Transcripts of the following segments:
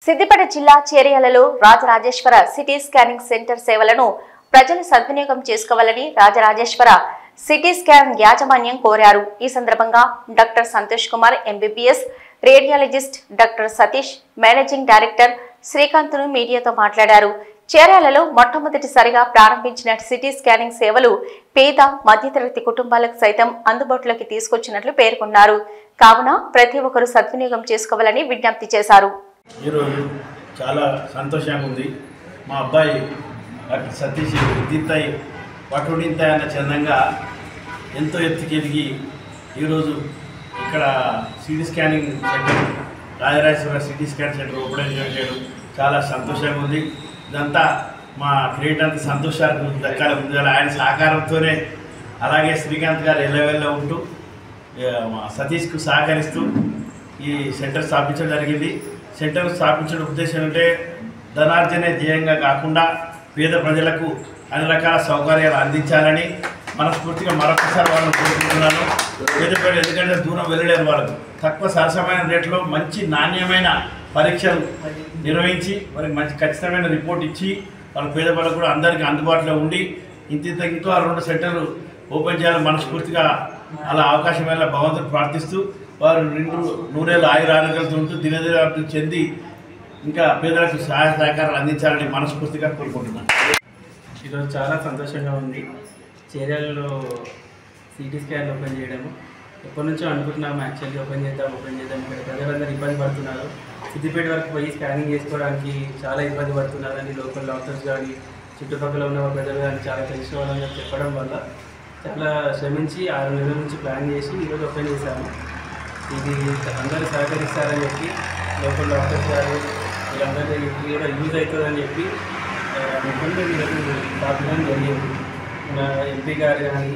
సిద్దిపేట జిల్లా చేర్యాలలో Rajarajeshwara city scanning centre సేవలను ప్రజలు సద్వినియోగం చేసుకోవాలని రాజరాజేశ్వర సిటీ స్కాన్ యాజమాన్యం కోరారు। ఈ సందర్భంగా doctor Santosh Kumar MBBS, radiologist doctor Satish, managing director Srikanth మీడియాతో మాట్లాడారు। చేర్యాలలో మొట్టమొదటిసారిగా ప్రారంభించిన సిటీ స్కానింగ్ సేవలు పేద మధ్యతరగతి కుటుంబాలకు సైతం అందుబాటులోకి తీసుకొచ్చినట్లు పేర్కొన్నారు। కావున ప్రతి ఒక్కరూ సద్వినియోగం చేసుకోవాలని విజ్ఞప్తి చేశారు। ఈరోజు చాలా సంతోషంగా ఉంది। మా అబ్బాయి డాక్టర్ సతీష్ విద్యుత్తై పట్టుడింతాయి అన్న చందంగా ఎంతో ఎత్తుకెదిగి ఈరోజు ఇక్కడ city scanning centre Rajarajeshwara CT scan centre open చేయడం చాలా సంతోషంగా ఉంది। ఇదంతా మా క్రియేట్ అంత సంతోషానికి దక్కాలి ముందు ఆయన సహకారంతోనే, అలాగే శ్రీకాంత్ గారు ఎల్లవెల్లా ఉంటూ సతీష్కు సహకరిస్తూ ఈ సెంటర్ స్థాపించడం జరిగింది। సెంటర్ స్థాపించడం ఉద్దేశం అంటే ధనార్జనే ధ్యేయంగా కాకుండా పేద ప్రజలకు అన్ని రకాల సౌకర్యాలు అందించాలని మనస్ఫూర్తిగా మరొకసారి వాళ్ళని కోరుకుంటున్నాను। పేదపేట ఎందుకంటే దూరం వెళ్ళలేరు, వాళ్ళకు తక్కువ సరసమైన రేట్లో మంచి నాణ్యమైన పరీక్షలు నిర్వహించి వారికి మంచి ఖచ్చితమైన రిపోర్ట్ ఇచ్చి వాళ్ళ పేదవాళ్ళకు కూడా అందరికీ అందుబాటులో ఉండి ఇంకో 2 సెంటర్లు ఓపెన్ చేయాలని మనస్ఫూర్తిగా అలా అవకాశం వల్ల భగవంతుడు ప్రార్థిస్తూ వారు 100 ఆయురారోగ్యాలతో ఉంటూ దినదినాభివృద్ధి చెంది ఇంకా పేదలకు సహాయ సహకారాలు అందించాలని మనస్ఫూర్తిగా కోరుకుంటున్నాను। ఈరోజు చాలా సంతోషంగా ఉంది। చేర్యాలలో సిటీ స్కాన్ ఓపెన్ చేయడము ఎప్పటి నుంచో అనుకుంటున్నాము, యాక్చువల్లీ ఓపెన్ చేద్దాం ఇక్కడ ప్రజలందరూ ఇబ్బంది పడుతున్నారు। సిద్దిపేట వరకు పోయి స్కానింగ్ చేసుకోవడానికి చాలా ఇబ్బంది పడుతున్నారని లోకల్ డాక్టర్స్ కానీ చుట్టుపక్కల ఉన్న ప్రజలు కానీ చాలా తెలిసిన వాళ్ళని చెప్పడం వల్ల చాలా శ్రమించి 6 నెలల నుంచి ప్లాన్ చేసి ఈరోజు ఓపెన్ చేశాము। ఇది అందరూ సహకరిస్తారని చెప్పి లోకల్ డాక్టర్స్ గారు వీళ్ళందరికీ కూడా యూజ్ అవుతుందని చెప్పి అనుకుంటే వీళ్ళకి డాక్టర్ జరిగింది। మన ఎంపీ గారు కానీ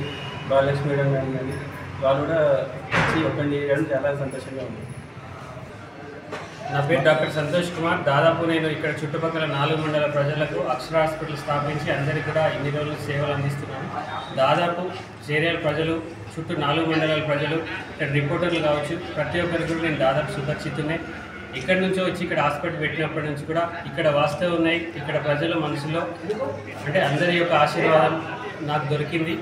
బాలలక్ష్మి మేడం కానీ వాళ్ళు కూడా వచ్చి ఓపెన్ చేయడం చాలా సంతోషంగా ఉంది। నా పేరు డాక్టర్ సంతోష్ కుమార్। దాదాపు నేను ఇక్కడ చుట్టుపక్కల 4 మండల ప్రజలకు అక్షర హాస్పిటల్ స్థాపించి అందరికీ కూడా ఇన్ని రోజులు సేవలు అందిస్తున్నాను। దాదాపు చేర్యాల ప్రజలు, చుట్టూ 4 మండలాల ప్రజలు, ఇక్కడ రిపోర్టర్లు కావచ్చు, ప్రతి ఒక్కరికి కూడా నేను దాదాపు సుపరిచితున్నే। ఇక్కడి నుంచో వచ్చి ఇక్కడ హాస్పిటల్ పెట్టినప్పటి నుంచి కూడా ఇక్కడ వాస్తవం ఉన్నాయి। ఇక్కడ ప్రజల మనసులో అంటే అందరి యొక్క ఆశీర్వాదం నాకు దొరికింది।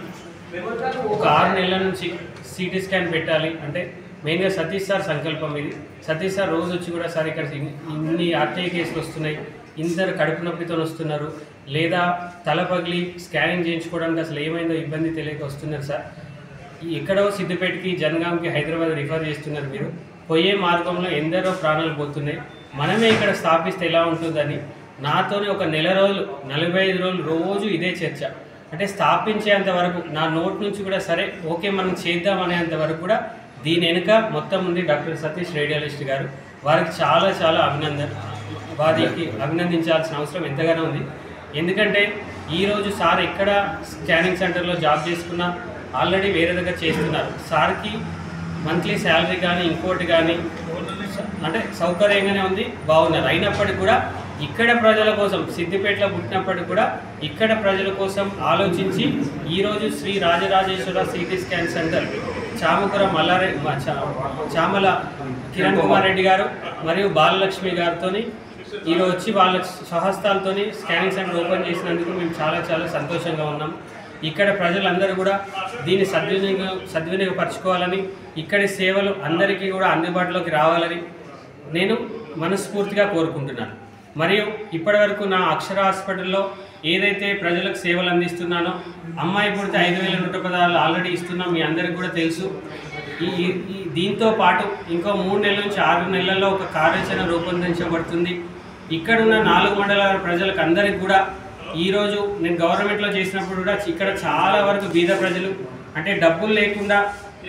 ఒక 6 నెలల నుంచి సిటీ స్కాన్ పెట్టాలి అంటే మెయిన్గా సతీష్ సార్ సంకల్పం ఇది। సతీష్ సార్ రోజు వచ్చి కూడా సార్ ఇక్కడ ఇన్ని ఆర్టీఐ కేసులు వస్తున్నాయి, ఇందరు కడుపు నొప్పితో వస్తున్నారు, లేదా తల పగిలి స్కానింగ్ చేయించుకోవడానికి అసలు ఏమైందో ఇబ్బంది తెలియక వస్తున్నారు సార్। ఎక్కడో సిద్దిపేటకి, జనగాంకి, హైదరాబాద్ రిఫర్ చేస్తున్నారు మీరు। పోయే మార్గంలో ఎందరో ప్రాణాలు పోతున్నాయి, మనమే ఇక్కడ స్థాపిస్తే ఎలా ఉంటుందని నాతోనే ఒక నెల రోజులు 45 రోజులు రోజు ఇదే చర్చ। అంటే స్థాపించేంత వరకు నా నోట్ నుంచి కూడా సరే ఓకే మనం చేద్దామనేంత వరకు కూడా దీని వెనుక మొత్తం ఉంది డాక్టర్ సతీష్ రేడియాలజిస్ట్ గారు। వారికి చాలా చాలా వారికి అభినందించాల్సిన అవసరం ఎంతగానో ఉంది। ఎందుకంటే ఈరోజు సార్ ఎక్కడ స్కానింగ్ సెంటర్లో జాబ్ చేసుకున్నా ఆల్రెడీ వేరే దగ్గర చేస్తున్నారు। సార్కి మంత్లీ శాలరీ కానీ ఇంకోటి కానీ అంటే సౌకర్యంగానే ఉంది, బాగున్నారు। అయినప్పటికీ కూడా ఇక్కడ ప్రజల కోసం, సిద్దిపేటలో పుట్టినప్పటికీ కూడా ఇక్కడ ప్రజల కోసం ఆలోచించి ఈరోజు Sri Rajarajeshwara CT scan centre Chamala Kiran Kumar Reddy గారు మరియు బాలలక్ష్మి గారితో ఈరోజు వచ్చి వాళ్ళ స్వహస్తాలతో స్కానింగ్ సెంటర్ ఓపెన్ చేసినందుకు మేము చాలా చాలా సంతోషంగా ఉన్నాం। ఇక్కడ ప్రజలందరూ కూడా దీన్ని సద్వినియోగపరచుకోవాలని, ఇక్కడి సేవలు అందరికీ కూడా అందుబాటులోకి రావాలని నేను మనస్ఫూర్తిగా కోరుకుంటున్నాను। మరియు ఇప్పటివరకు నా అక్షర హాస్పిటల్లో ఏదైతే ప్రజలకు సేవలు అందిస్తున్నానో, అమ్మాయి పుడితే 5,110 ఆల్రెడీ ఇస్తున్నాం, మీ అందరికీ కూడా తెలుసు। దీంతో పాటు ఇంకో 3 నెలల నుంచి 6 నెలల్లో ఒక కార్యాచరణ రూపొందించబడుతుంది। ఇక్కడున్న 4 మండలాల ప్రజలకు అందరికీ కూడా ఈరోజు నేను గవర్నమెంట్లో చేసినప్పుడు కూడా ఇక్కడ చాలా వరకు బీద ప్రజలు అంటే డబ్బులు లేకుండా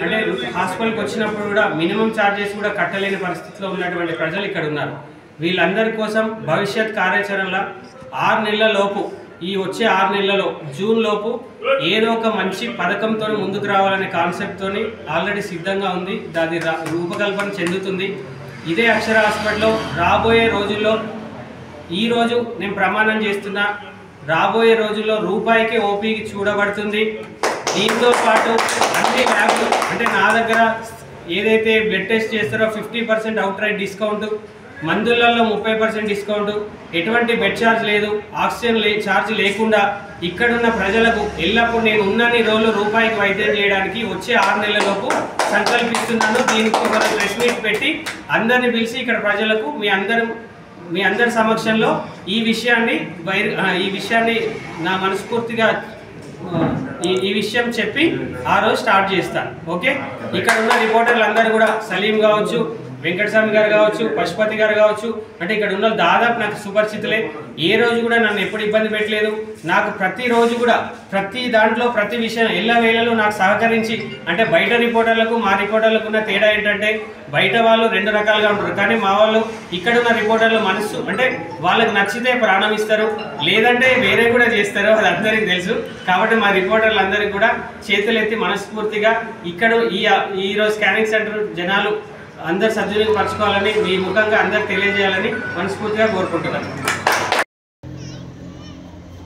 అంటే హాస్పిటల్కి వచ్చినప్పుడు కూడా మినిమం ఛార్జెస్ కూడా కట్టలేని పరిస్థితిలో ఉన్నటువంటి ప్రజలు ఇక్కడ ఉన్నారు। వీళ్ళందరి కోసం భవిష్యత్ కార్యాచరణలో 6 నెలల లోపు, ఈ వచ్చే 6 నెలలలో జూన్ లోపు ఏదో ఒక మంచి పథకంతో ముందుకు రావాలనే కాన్సెప్ట్తో ఆల్రెడీ సిద్ధంగా ఉంది, దాని రూపకల్పన చెందుతుంది। ఇదే అక్షర హాస్పిటల్లో రాబోయే రోజుల్లో ఈరోజు నేను ప్రమాణం చేస్తున్నా, రాబోయే రోజుల్లో రూపాయికి ఓపీకి చూడబడుతుంది। దీంతో పాటు అన్ని ల్యాబ్లు అంటే నా దగ్గర ఏదైతే బ్లడ్ టెస్ట్ చేస్తారో 50% అవుట్ రైట్ డిస్కౌంట్, మందులలో 30% డిస్కౌంట్, ఎటువంటి బెడ్ ఛార్జ్ లేదు, ఆక్సిజన్ ఛార్జ్ లేకుండా ఇక్కడున్న ప్రజలకు ఎల్లప్పుడూ నేను ఉన్నన్ని రోజులు రూపాయికి వైద్యం చేయడానికి వచ్చే 6 నెలలలోపు సంకల్పిస్తున్నాను. దీనికి ఒక ప్రెస్ మీట్ పెట్టి అందరిని పిలిచి ఇక్కడ ప్రజలకు మీ అందరి సమక్షంలో ఈ విషయాన్ని నా మనస్ఫూర్తిగా ఈ విషయం చెప్పి ఆ రోజు స్టార్ట్ చేస్తాను. ఓకే, ఇక్కడ ఉన్న రిపోర్టర్లు అందరూ కూడా సలీం కావచ్చు, వెంకటస్వామి గారు కావచ్చు, పశుపతి గారు కావచ్చు, అంటే ఇక్కడ ఉన్న దాదాపు నాకు సుపరిచితులే. ఏ రోజు కూడా నన్ను ఎప్పుడు ఇబ్బంది పెట్టలేదు. నాకు ప్రతిరోజు కూడా ప్రతి దాంట్లో ప్రతి విషయం ఎల్లవేళలో నాకు సహకరించి, అంటే బయట రిపోర్టర్లకు మా రిపోర్టర్లకు ఉన్న తేడా ఏంటంటే బయట వాళ్ళు 2 రకాలుగా ఉంటారు, కానీ మా వాళ్ళు ఇక్కడున్న రిపోర్టర్లు మనసు అంటే వాళ్ళకి నచ్చితే ప్రాణం ఇస్తారు, లేదంటే వేరే కూడా చేస్తారు, అది అందరికీ తెలుసు. కాబట్టి మా రిపోర్టర్లు అందరికీ కూడా చేతులెత్తి మనస్ఫూర్తిగా ఇక్కడ ఈరోజు స్కానింగ్ సెంటర్ జనాలు అందరు సద్వినియోగపరచుకోవాలని మీ ముఖంగా అందరు తెలియజేయాలని మనస్ఫూర్తిగా కోరుకుంటున్నాను.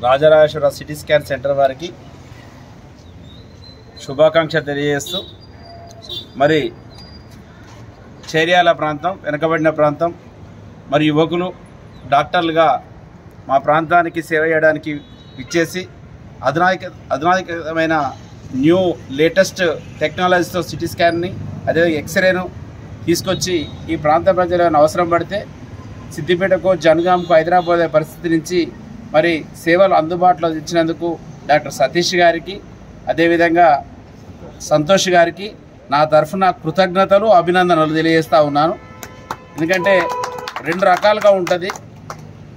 రాజరాజేశ్వర సిటీ స్కాన్ సెంటర్ వారికి శుభాకాంక్ష తెలియజేస్తూ, మరి చేర్యాల ప్రాంతం వెనుకబడిన ప్రాంతం, మరి యువకులు డాక్టర్లుగా మా ప్రాంతానికి సేవ చేయడానికి ఇచ్చేసి అధునాతనమైన న్యూ లేటెస్ట్ టెక్నాలజీతో సిటీ స్కాన్ని అదే ఎక్స్రేను తీసుకొచ్చి ఈ ప్రాంత ప్రజలను అవసరం పడితే సిద్దిపేటకు, జనగాంకు, హైదరాబాద్ పరిస్థితి నుంచి మరి సేవలు అందుబాటులో ఇచ్చినందుకు డాక్టర్ సతీష్ గారికి, అదేవిధంగా సంతోష్ గారికి నా తరఫున కృతజ్ఞతలు, అభినందనలు తెలియజేస్తూ ఉన్నాను. ఎందుకంటే 2 రకాలుగా ఉంటుంది.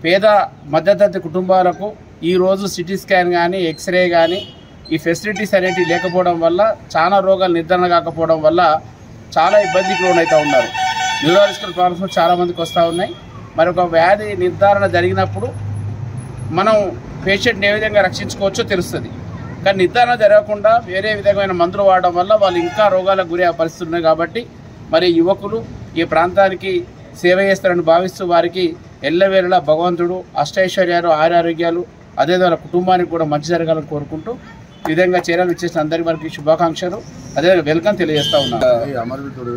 పేద మధ్యతరగతి కుటుంబాలకు ఈరోజు సిటీ స్కాన్ కానీ, ఎక్స్రే కానీ ఈ ఫెసిలిటీస్ అనేటివి లేకపోవడం వల్ల, చాలా రోగాలు నిర్ధారణ కాకపోవడం వల్ల చాలా ఇబ్బందికి లోనవుతూ ఉన్నారు. న్యూరాలజికల్ ప్రాబ్లమ్స్ చాలామందికి వస్తూ ఉన్నాయి. మరొక వ్యాధి నిర్ధారణ జరిగినప్పుడు మనం పేషెంట్ని ఏ విధంగా రక్షించుకోవచ్చో తెలుస్తుంది. కానీ నిర్ధారణ జరగకుండా వేరే విధమైన మందులు వాడడం వల్ల వాళ్ళు ఇంకా రోగాలకు గురయ్యే పరిస్థితులు ఉన్నాయి. కాబట్టి మరి యువకులు ఈ ప్రాంతానికి సేవ చేస్తారని భావిస్తూ వారికి ఎల్లవేళలా భగవంతుడు అష్టైశ్వర్యాలు, ఆరోగ్యాలు, అదేవిధంగా కుటుంబానికి కూడా మంచి జరగాలని కోరుకుంటూ ఈ విధంగా చర్యలు ఇచ్చేసిన అందరికీ మనకి శుభాకాంక్షలు, అదేవిధంగా వెల్కమ్ తెలియజేస్తూ ఉన్నాను.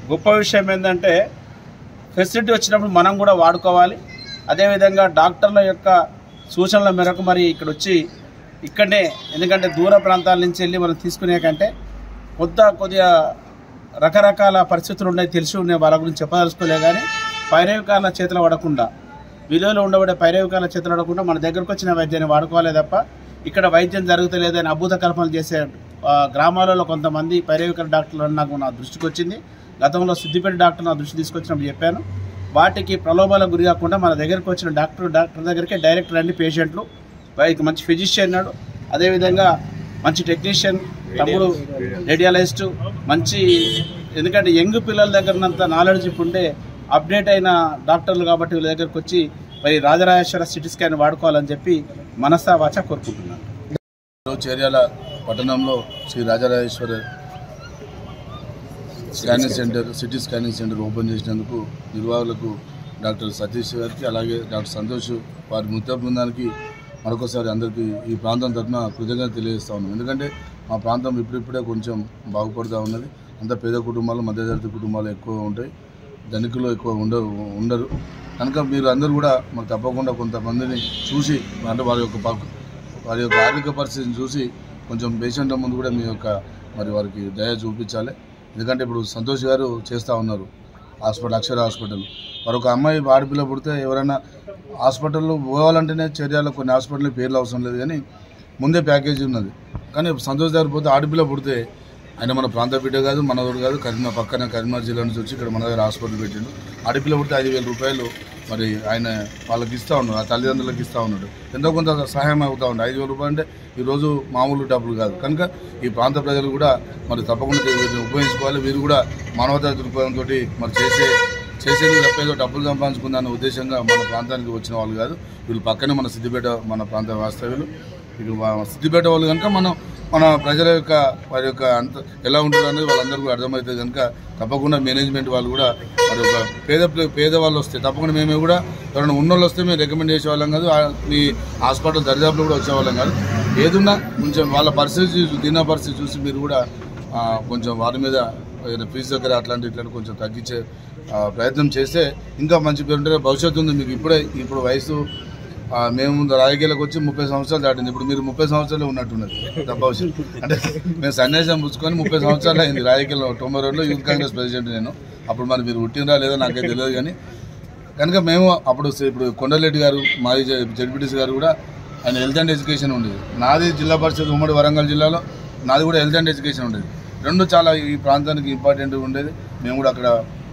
గొప్ప విషయం ఏంటంటే ఫెసిలిటీ వచ్చినప్పుడు మనం కూడా వాడుకోవాలి. అదేవిధంగా డాక్టర్ల యొక్క సూచనల మేరకు మరి ఇక్కడ వచ్చి ఇక్కడనే, ఎందుకంటే దూర ప్రాంతాల నుంచి వెళ్ళి మనం తీసుకునే కంటే కొద్దిగా రకరకాల పరిస్థితులు ఉన్నాయి, తెలిసి ఉన్నాయి, వాళ్ళ గురించి చెప్పదలుచుకోలే. కానీ పైరవికాల చేతులు పడకుండా, విలువలో ఉండబడే పైరవికాల చేతులు పడకుండా మన దగ్గరకు వచ్చిన వైద్యాన్ని వాడుకోవాలి తప్ప ఇక్కడ వైద్యం జరుగుతలేదని అద్భుత కల్పనలు చేసే గ్రామాలలో కొంతమంది పైరవికాల డాక్టర్లు నా దృష్టికి వచ్చింది. గతంలో సిద్దిపేట డాక్టర్ నా దృష్టి తీసుకొచ్చినప్పుడు చెప్పాను. వాటికి ప్రలోభాలకు గురి కాకుండా మన దగ్గరకు వచ్చిన డాక్టర్ దగ్గరికి డైరెక్ట్ రండి పేషెంట్లు. వారికి మంచి ఫిజిషియన్ ఉన్నాడు, అదేవిధంగా మంచి టెక్నీషియన్, తమ్ముడు రేడియాలజిస్టు, మంచి, ఎందుకంటే యంగ్ పిల్లల దగ్గరనంత నాలెడ్జ్ ఉంటే అప్డేట్ అయిన డాక్టర్లు కాబట్టి వీళ్ళ దగ్గరకు వచ్చి మరి రాజరాజేశ్వర సిటీ స్కాన్ వాడుకోవాలని చెప్పి మనసా వాచ కోరుకుంటున్నాను. చేర్యాల పట్టణంలో Sri Rajarajeshwara scanning centre, CT scanning centre open చేసినందుకు నిర్వాహకులకు డాక్టర్ సతీష్ గారికి, అలాగే డాక్టర్ సంతోష్ వారి ముఖ్య బృందానికి మరొకసారి అందరికీ ఈ ప్రాంతం తరఫున కృతజ్ఞత తెలియజేస్తా ఉన్నాం. ఎందుకంటే మా ప్రాంతం ఇప్పుడిప్పుడే కొంచెం బాగుపడుతూ ఉన్నది. అంత పేద కుటుంబాలు, మధ్యతరగతి కుటుంబాలు ఎక్కువ ఉంటాయి, ధనికులు ఎక్కువ ఉండరు. కనుక మీరు అందరూ కూడా మరి తప్పకుండా కొంతమందిని చూసి, అంటే వారి యొక్క ఆర్థిక పరిస్థితిని చూసి కొంచెం పేషెంట్ల ముందు కూడా మీ యొక్క మరి వారికి దయ చూపించాలి. ఎందుకంటే ఇప్పుడు సంతోష్ గారు చేస్తూ ఉన్నారు అక్షర హాస్పిటల్. మరొక అమ్మాయి ఆడపిల్ల పుడితే ఎవరైనా హాస్పిటల్లో పోవాలంటేనే చర్యలో కొన్ని హాస్పిటల్ పేర్లు అవసరం లేదు, కానీ ముందే ప్యాకేజీ ఉన్నది. కానీ సంతోష్ దగ్గర పోతే ఆడపిల్ల పుడితే ఆయన మన ప్రాంత బిడ్డ కాదు, మనోడు కాదు, పక్కన కరీంనగర్ జిల్లా నుంచి వచ్చి ఇక్కడ మన దగ్గర హాస్పిటల్ పెట్టిండు. ఆడపిల్ల పుడితే 5,000 రూపాయలు మరి ఆయన వాళ్ళకి ఇస్తూ ఉన్నాడు, ఆ తల్లిదండ్రులకు ఇస్తూ ఉన్నాడు. ఎంతో కొంత సహాయం అవుతూ ఉన్నాడు. 5,000 రూపాయలు అంటే ఈరోజు మామూలు డబ్బులు కాదు. కనుక ఈ ప్రాంత ప్రజలు కూడా మరి తప్పకుండా వీరిని ఉపయోగించుకోవాలి. వీరు కూడా మానవతా దృక్పథంతో మరి చేసేది తప్పేదో డబ్బులు సంపాదించుకుందన్న ఉద్దేశంగా మన ప్రాంతానికి వచ్చిన వాళ్ళు కాదు. వీళ్ళు పక్కనే మన సిద్దిపేట, మన ప్రాంత వాస్తవ్యులు. ఇక సిద్దిపేట వాళ్ళు కనుక మన ప్రజల యొక్క వారి యొక్క అంత ఎలా ఉంటుందో అనేది వాళ్ళందరూ కూడా అర్థమవుతుంది. కనుక తప్పకుండా మేనేజ్మెంట్ వాళ్ళు కూడా మరి ఒక పేద వాళ్ళు వస్తే తప్పకుండా మేము కూడా ఎవరైనా ఉన్నోళ్ళు వస్తే మేము రికమెండ్ చేసేవాళ్ళం కాదు, మీ హాస్పిటల్ దరిదాపులో కూడా వచ్చేవాళ్ళం కాదు. ఏదున్నా కొంచెం వాళ్ళ పరిస్థితి, దీన పరిస్థితి చూసి మీరు కూడా కొంచెం వారి మీద ఫీజు దగ్గర ఇట్లాంటి కొంచెం తగ్గించే ప్రయత్నం చేస్తే ఇంకా మంచి పేరు ఉంటే భవిష్యత్తు ఉంది మీకు. ఇప్పుడు వయసు మేము రాజకీయాలకు వచ్చి 30 సంవత్సరాలు దాటింది. ఇప్పుడు మీరు 30 సంవత్సరాలు ఉన్నట్టున్నది భవిష్యత్తు. అంటే మేము సన్యాసం పుచ్చుకొని 30 సంవత్సరాలు అయింది రాజకీయాల్లో. 92లో యూత్ కాంగ్రెస్ ప్రెసిడెంట్ నేను. అప్పుడు మరి మీరు పుట్టినరా లేదో నాకైతే తెలియదు. కానీ కనుక మేము ఇప్పుడు కొండలరెడ్డి గారు మాజీ జడ్పీటీసీ గారు కూడా ఆయన హెల్త్ అండ్ ఎడ్యుకేషన్ ఉండేది. నాది జిల్లా పరిషత్ ఉమ్మడి వరంగల్ జిల్లాలో నాది కూడా హెల్త్ అండ్ ఎడ్యుకేషన్ ఉండేది. రెండు చాలా ఈ ప్రాంతానికి ఇంపార్టెంట్ ఉండేది. మేము కూడా అక్కడ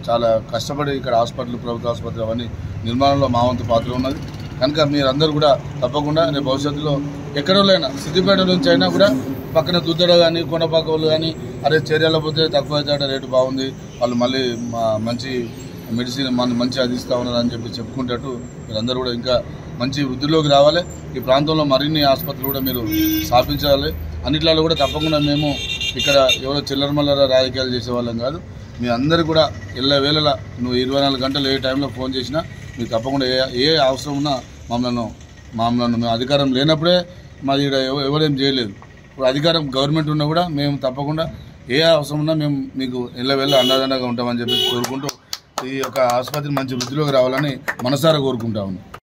చాలా కష్టపడి ఇక్కడ హాస్పిటల్, ప్రభుత్వ ఆసుపత్రి అవన్నీ నిర్మాణంలో మా వంతు పాత్ర ఉన్నది. కనుక మీరందరూ కూడా తప్పకుండా రేపు భవిష్యత్తులో ఎక్కడోళ్ళైనా సిద్దిపేట నుంచి అయినా కూడా పక్కన దుద్దడ కానీ కొండపాక వాళ్ళు కానీ అరే చర్యలు పోతే తక్కువ అయితే రేటు బాగుంది, వాళ్ళు మళ్ళీ మంచి మెడిసిన్ మంచి అది ఇస్తూ ఉన్నారు అని చెప్పుకుంటట్టు మీరందరూ కూడా ఇంకా మంచి వృద్ధిలోకి రావాలి. ఈ ప్రాంతంలో మరిన్ని ఆసుపత్రులు కూడా మీరు స్థాపించాలి. అన్నిట్లలో కూడా తప్పకుండా మేము ఇక్కడ ఎవరో చిల్లరమల్లర రాజకీయాలు చేసేవాళ్ళం కాదు. మీ అందరూ కూడా ఎల్లవేళలా నువ్వు 24 గంటలు ఏ టైంలో ఫోన్ చేసినా మీకు తప్పకుండా ఏ అవసరం ఉన్నా మమ్మల్ని మేము అధికారం లేనప్పుడే మాది ఇక్కడ ఎవరేం చేయలేదు. ఇప్పుడు అధికారం గవర్నమెంట్ ఉన్నా కూడా మేము తప్పకుండా ఏ అవసరం ఉన్నా మేము మీకు ఎల్లవేళ అండదండగా ఉంటామని చెప్పేసి కోరుకుంటూ ఈ యొక్క ఆసుపత్రి మంచి వృద్ధిలోకి రావాలని మనసారా కోరుకుంటా ఉన్నాం.